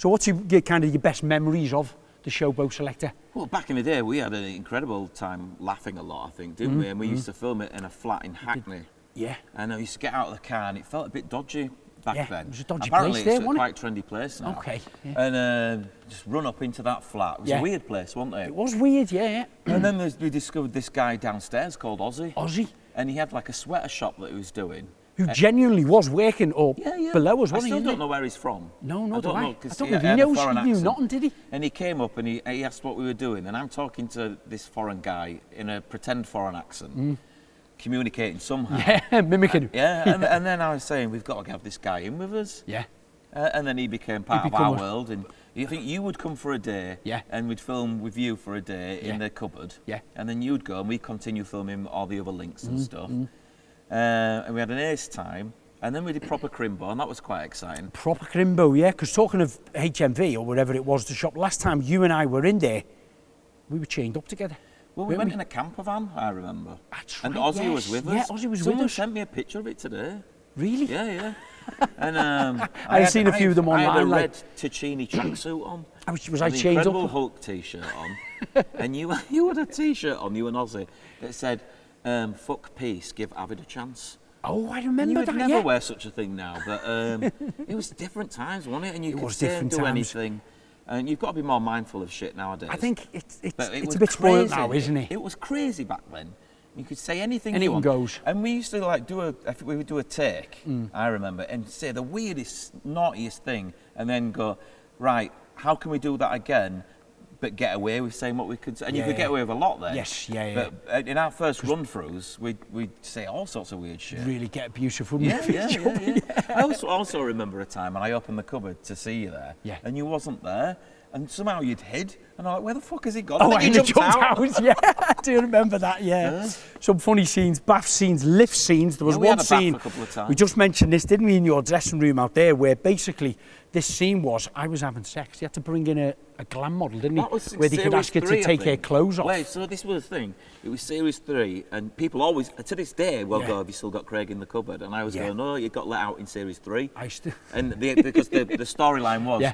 So what's your kind of your best memories of the show, Bo Selecta? Well, back in the day, we had an incredible time laughing a lot, I think, didn't we? And we used to film it in a flat in Hackney. Yeah. And I used to get out of the car, and it felt a bit dodgy back then. It was a dodgy Apparently, place there, it's a wasn't quite trendy place now. Okay. Yeah. And just run up into that flat. It was a weird place, wasn't it? It was weird, yeah. And then we discovered this guy downstairs called Ozzy. Ozzy? And he had like a sweater shop that he was doing. Who genuinely was working up below us, wasn't he? I still don't know where he's from. No, I don't know. I don't know if he knows. He knew nothing, did he? And he came up and he asked what we were doing. And I'm talking to this foreign guy in a pretend foreign accent, communicating somehow. Yeah, mimicking him. Yeah, and then I was saying, we've got to have this guy in with us. Yeah. And then he became part of our world. And you think you would come for a day, and we'd film with you for a day in the cupboard. Yeah. And then you'd go and we'd continue filming all the other links and stuff. And we had an ace time. And then we did proper Crimbo, and that was quite exciting. Proper Crimbo, yeah, because talking of HMV or whatever it was, the shop, last time you and I were in there, we were chained up together. Well, we went in a camper van, I remember. That's and right, Ozzy was with us. Yeah, Ozzy was Someone with us. sent me a picture of it today. Really? Yeah. And I've seen a few of them online. I had a red Ticini tracksuit on. Was I chained up? Incredible Hulk t-shirt on. And you had a t-shirt on, you and Ozzy, that said, fuck peace, give Avid a chance. Oh, I remember that, You would never wear such a thing now, but it was different times, wasn't it? And you could say and do anything. And you've got to be more mindful of shit nowadays. I think it's a bit spoiled now, isn't it? It was crazy back then. You could say anything you Anyone want. goes. And we used to we would do a take, I remember, and say the weirdest, naughtiest thing, and then go, right, how can we do that again? But get away with saying what we could say. And you could get away with a lot then. Yes, yeah. But in our first run-throughs, we'd say all sorts of weird shit. Really get abusive from Yeah. I also remember a time when I opened the cupboard to see you there, and you wasn't there, and somehow you'd hid, and I'm like, where the fuck has he gone? Oh, I jumped out. Yeah, I do remember that, Some funny scenes, bath scenes, lift scenes. There was one scene, a couple of times. we just mentioned this, didn't we, in your dressing room out there, where basically this scene was, I was having sex. You had to bring in a glam model, didn't he? Where they could ask her to take her clothes off. Wait, so this was the thing. It was series 3, and people always, to this day, go, have you still got Craig in the cupboard? And I was going, no, you got let out in series 3. And because the storyline was,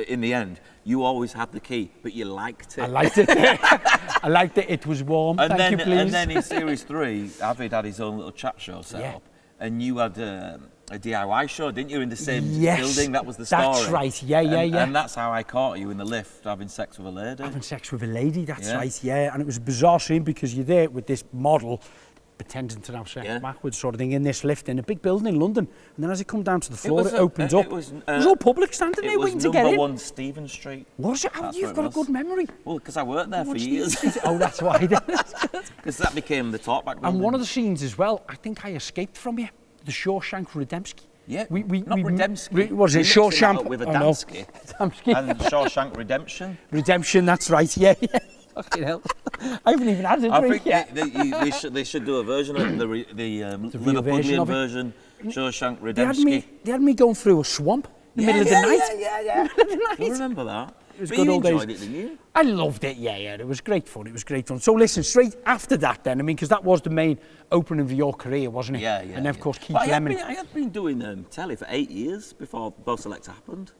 in the end, you always had the key, but you liked it. I liked it. I liked it. It was warm. Thank you, please. And then in series 3, Avid had his own little chat show set up, and you had a DIY show, didn't you, in the same building? That was the story. That's right. Yeah. And that's how I caught you in the lift having sex with a lady. Having sex with a lady. That's right. Yeah. And it was a bizarre scene because you're there with this model pretending to have sex backwards, sort of thing, in this lift in a big building in London. And then as it come down to the floor, it opens up. It was all public standing there waiting to get in. It was number 1 Stephen Street. Was it? Oh, you've got a good memory. Well, because I worked there for years. Oh, that's why. Because that became the talkback building. And one of the scenes as well, I think I escaped from you, the Shawshank Redemption. Yeah, not Redempsky. Was it Shawshank? With a Damsky. And Shawshank Redemption. Redemption, that's right, yeah. Fucking hell. I haven't even had a drink yet. They should do a version of the Liverpoolian version, Shawshank Redemption. They had me going through a swamp in the middle of the night. Yeah. I remember that. It was but good you old enjoyed days. It, didn't you? I loved it, yeah. It was great fun. So listen, straight after that then, I mean, because that was the main opening of your career, wasn't it? Yeah. And then, of course, Keith Lemon. Lemon. I had been doing telly for 8 years before Bo Selecta happened.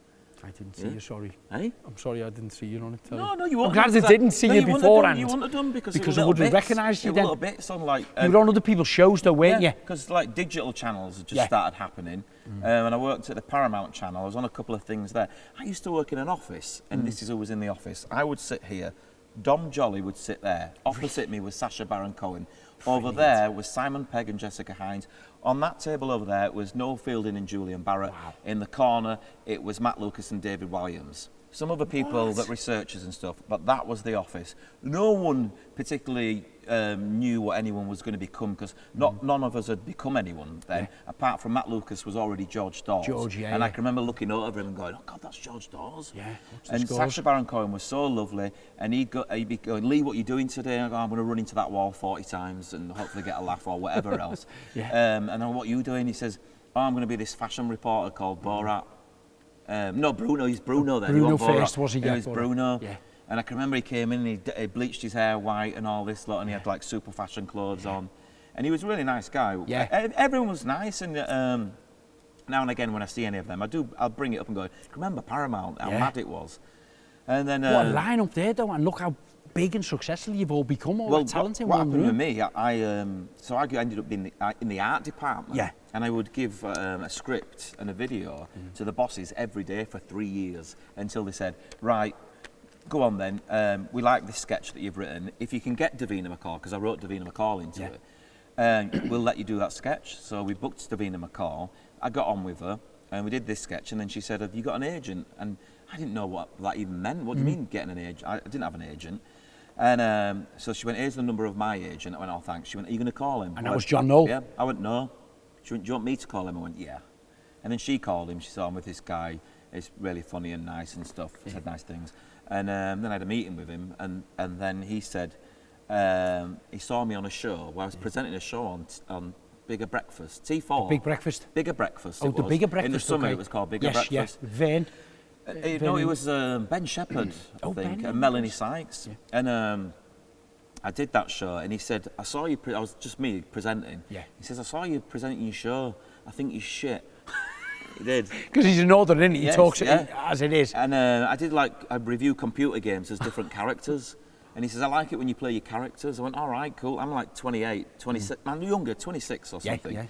I didn't see you, sorry. Hey? I'm sorry I didn't see you on it. No, you wouldn't. I'm glad I didn't see you beforehand. You wouldn't have done because I wouldn't have recognised you then. Little bits on like... you were on other people's shows though, weren't you? Because like digital channels had just started happening. And I worked at the Paramount channel. I was on a couple of things there. I used to work in an office, and this is who was in the office. I would sit here. Dom Jolly would sit there. Opposite me was Sacha Baron Cohen. Over there was Simon Pegg and Jessica Hines. On that table over there was Noel Fielding and Julian Barrett. Wow. In the corner, it was Matt Lucas and David Williams. Some other people, that researchers and stuff, but that was the office. No one particularly knew what anyone was going to become, because none of us had become anyone then, apart from Matt Lucas was already George Dawes. And I can remember looking over him and going, oh God, that's George Dawes. Yeah. And Sacha Baron Cohen was so lovely, and he'd be going, Lee, what are you doing today? I go, I'm going to run into that wall 40 times and hopefully get a laugh or whatever else. And then what are you doing? He says, oh, I'm going to be this fashion reporter called Borat. No, Bruno. He's Bruno then. Bruno first, was he? Yeah, it was Bruno. Yeah. And I can remember he came in and he bleached his hair white and all this lot, and he had like super fashion clothes on. And he was a really nice guy. Yeah. Everyone was nice, and now and again when I see any of them, I'll bring it up and go, remember Paramount, how mad it was. And then what a line up there though, and look how big and successful you've all become, all that talent in what one happened room. with me, I ended up being in the art department. Yeah. And I would give a script and a video to the bosses every day for 3 years until they said, right, go on then, we like this sketch that you've written. If you can get Davina McCall, because I wrote Davina McCall into it, we'll let you do that sketch. So we booked Davina McCall. I got on with her and we did this sketch, and then she said, have you got an agent? And I didn't know what that even meant. What do you mean getting an agent? I didn't have an agent. And so she went, here's the number of my agent. I went, oh, thanks. She went, are you going to call him? And that was John Knoll? Yeah. I went, no. She went, do you want me to call him? I went, yeah. And then she called him. She saw him with this guy. It's really funny and nice and stuff. He said nice things. And then I had a meeting with him. And then he said, he saw me on a show where I was presenting a show on Bigger Breakfast. T4. Big Breakfast? Bigger Breakfast. Oh, the Bigger Breakfast. In the summer okay. it was called Bigger Breakfast. Yes, Vane. No, it was Ben Shepherd, I think, and Melanie Sykes. Yeah. And I did that show, and he said, I saw you, I was just me presenting. Yeah. He says, I saw you presenting your show. I think you're shit. He did. Because he's a northern, isn't he? Yes, He talks as it is. And I review computer games as different characters. And he says, I like it when you play your characters. I went, all right, cool. I'm like 28, 26, I'm younger, 26 or something. Yeah.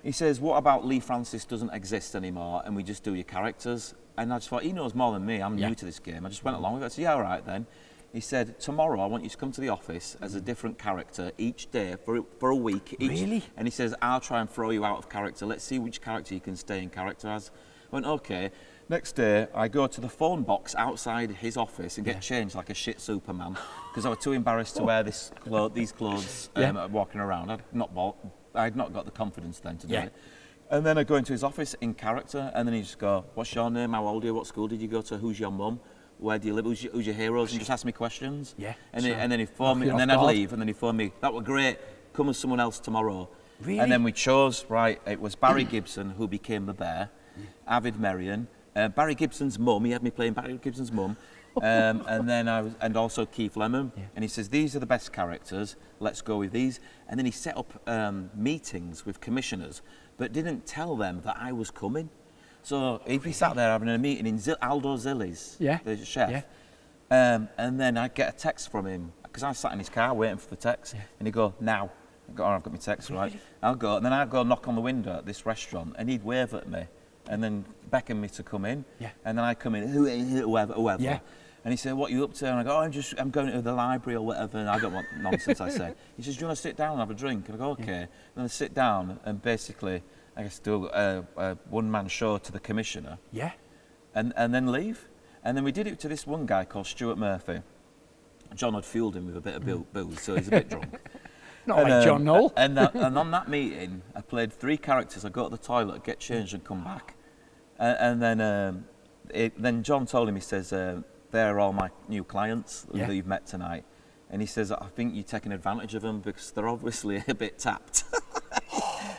He says, what about Leigh Francis doesn't exist anymore and we just do your characters? And I just thought, he knows more than me. I'm new to this game. I just went along with it. I said, yeah, all right then. He said, tomorrow I want you to come to the office as a different character each day for a week. Really? And he says, I'll try and throw you out of character. Let's see which character you can stay in character as. I went, okay. Next day, I go to the phone box outside his office and get changed like a shit Superman because I was too embarrassed to wear these clothes walking around. I had not got the confidence then to do it. And then I go into his office in character, and then he just go, what's your name, how old are you, what school did you go to, who's your mum, where do you live, who's your heroes, and just ask me questions. Yeah. And then he'd phone me, and then I'd leave, and then he'd phone me, that were great, come as someone else tomorrow. Really? And then we chose, it was Barry Gibson, who became the Bear, Avid Merion, Barry Gibson's mum, he had me playing Barry Gibson's mum, and then and also Keith Lemon, and he says, these are the best characters, let's go with these. And then he set up meetings with commissioners, but didn't tell them that I was coming. So if he sat there having a meeting in Aldo Zilli's, the chef, and then I'd get a text from him, because I sat in his car waiting for the text, and he'd go, now. I go, oh, I've got my text, right. I'll go, and then I'd go knock on the window at this restaurant, and he'd wave at me, and then beckon me to come in, and then I'd come in, whoever. Yeah. And he said, what are you up to? And I go, oh, I'm going to the library or whatever. And I don't want nonsense, I say. He says, do you want to sit down and have a drink? And I go, okay. And then I sit down and basically, I guess, do a one-man show to the commissioner. Yeah. And then leave. And then we did it to this one guy called Stuart Murphy. John had fueled him with a bit of booze, so he's a bit drunk. Not like John Knoll. And on that meeting, I played 3 characters. I go to the toilet, get changed and come back. And then John told him, he says, they're all my new clients that you've met tonight. And he says, I think you're taking advantage of them because they're obviously a bit tapped.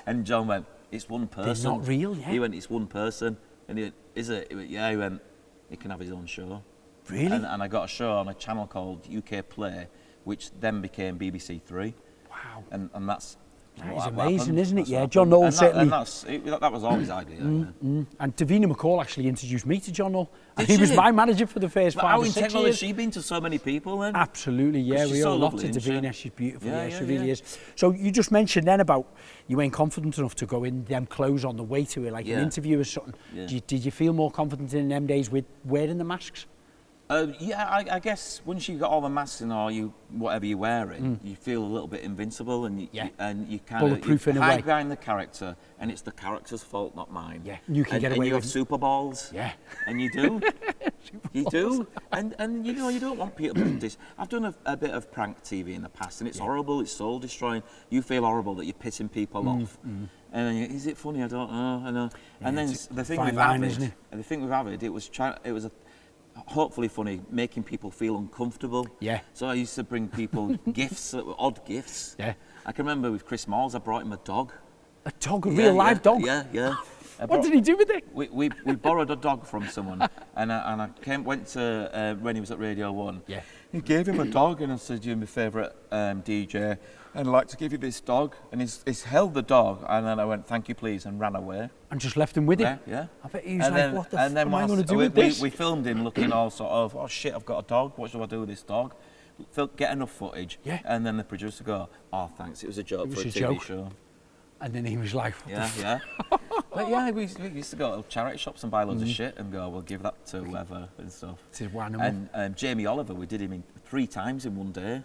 And John went, it's one person. They're not real, He went, it's one person. And he went, is it? He went, yeah. He went, he can have his own show. Really? And I got a show on a channel called UK Play, which then became BBC 3. Wow. And that's... That is amazing, isn't it? That's John Knoll certainly. And that was all his idea. And Davina McCall actually introduced me to John Knoll. He was my manager for the first 5 or 6 years. How integral has she been to so many people then? Absolutely, yeah. We owe a lot to Davina. She's beautiful, she really is. So you just mentioned then about you weren't confident enough to go in them clothes on the way to it, like an interview or something. Yeah. Did you feel more confident in them days with wearing the masks? I guess once you've got all the masks and whatever you're wearing, you feel a little bit invincible, and you kind of hide behind the character, and it's the character's fault, not mine. Yeah, you can get away with it. And you have Super Balls. Yeah, and you do. You do, and you don't want people to do this. I've done a bit of prank TV in the past, and it's horrible. It's soul destroying. You feel horrible that you're pissing people off. And is it funny? I don't know. I know. Yeah, and then the thing with Avid, it was a hopefully funny, making people feel uncomfortable. Yeah. So I used to bring people gifts, that were odd gifts. Yeah. I can remember with Chris Malls, I brought him a dog. A dog? A real live dog? Yeah. What did he do with it? We borrowed a dog from someone, and I went to when he was at Radio 1. Yeah. He gave him a dog, and I said, "You're my favourite DJ." and I'd like to give you this dog. And he's held the dog, and then I went, thank you, please, and ran away. And just left him with him? Yeah. I bet he was like, what the f am I going to do with this? We filmed him looking all sort of, oh shit, I've got a dog, what do I do with this dog? Get enough footage, and then the producer go, oh thanks, it was a joke for a TV show. And then he was like, yeah. But yeah, we used to go to charity shops and buy loads of shit and go, we'll give that to whoever and stuff. And Jamie Oliver, we did him 3 times in one day.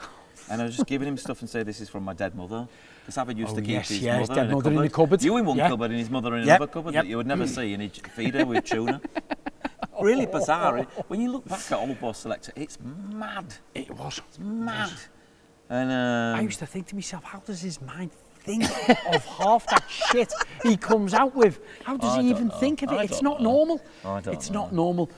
And I was just giving him stuff and say, this is from my dead mother. Because Avid used to keep his mother in a cupboard. You in one cupboard and his mother in another cupboard that you would never see, and he'd feed her with tuna. Really bizarre. When you look back at Old Boss Selecta, it's mad. It was. It's mad. And I used to think to myself, how does his mind think of half that shit he comes out with? How does he even think of it? It's not normal. It's not normal.